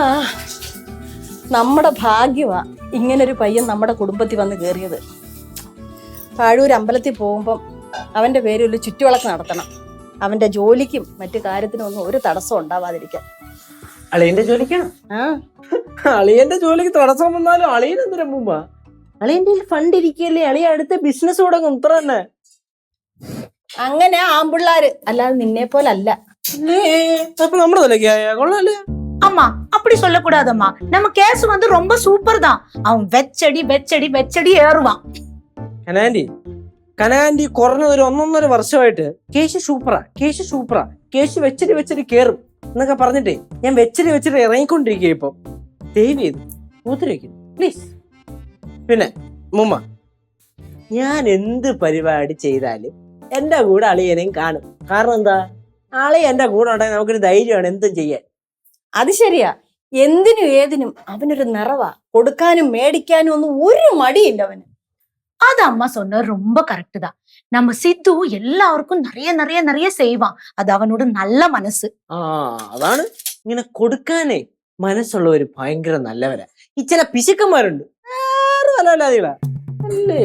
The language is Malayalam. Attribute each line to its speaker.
Speaker 1: ആ നമ്മുടെ ഭാഗ്യമാ ഇങ്ങനൊരു പയ്യൻ നമ്മുടെ കുടുംബത്തിൽ വന്ന് കയറിയത്. പാഴൂർ അമ്പലത്തിൽ പോകുമ്പം അവന്റെ പേരിൽ ഒരു ചുറ്റുവിളക്ക് നടത്തണം. അവന്റെ ജോലിക്കും മറ്റു കാര്യത്തിനും ഒന്നും ഒരു തടസ്സം ഉണ്ടാവാതിരിക്കാൻ.
Speaker 2: അളിയന്റെ ജോലിക്കാണ്. അളിയന്റെ ജോലിക്ക് തടസ്സം വന്നാലും അളിയൻ എന്തിനാ മുമ്പാ? അളിയന്റെ ഫണ്ട് ഇരിക്കല്ലേ, അളിയ അടുത്ത ബിസിനസ് തുടങ്ങും. ഇത്ര തന്നെ.
Speaker 1: അങ്ങനെ ആമ്പിള്ളാര്, അല്ലാതെ നിന്നെ പോലല്ല.
Speaker 2: അപ്പൊ നമ്മുടെ തലക്ക് കൊള്ളാല്ലേ?
Speaker 3: அம்மா அப்படி சொல்லக்கூடாதம்மா. நம்ம கேஸ் வந்து ரொம்ப சூப்பர் தான். அவன் வெச்சடி வெச்சடி வெச்சடி ஏறுவான்.
Speaker 2: കനാൻഡി കുറഞ്ഞത് ഒരു 1.5 വർഷമായിട്ട് കേശ് സൂപ്പറാ, കേശ് സൂപ്പറാ, കേശ് വെച്ചടി വെച്ചടി കേറും എന്നൊക്കെ പറഞ്ഞിട്ടേ ഞാൻ വെച്ചടി വെച്ചിട്ട് ഇറങ്ങിക്കൊണ്ടിരിക്കുക. ഇപ്പൊ ദയവ് ചെയ്ത് ഊത്തിരിക്കും പ്ലീസ്. പിന്നെ മുമ്മ, ഞാൻ എന്ത് പരിപാടി ചെയ്താലും എന്റെ കൂടെ അളിയനെയും കാണും. കാരണം എന്താ? അളിയ എന്റെ കൂടെ ഉണ്ടെങ്കിൽ നമുക്കൊരു ധൈര്യമാണ് എന്തും ചെയ്യാൻ.
Speaker 1: അത് ശരിയാ. എന്തിനും ഏതിനും അവനൊരു നിറവാ. കൊടുക്കാനും മേടിക്കാനും ഒന്നും ഒരു മടിയില്ല അവന്.
Speaker 3: அது அம்மா சொன்ன ரொம்ப கரெக்ட் தான். நம்ம சித்து எல்லாருக்கும் நிறைய நிறைய நிறைய செய்வான். அது அவனோட நல்ல മനസ്സ്.
Speaker 2: അതാണ് ഇങ്ങനെ കൊടുക്കാനേ മനസ്സുള്ളവര് ഭയങ്കര നല്ലവരാ. ഈ ചില പിശുക്കന്മാരുണ്ട്, അല്ലേ?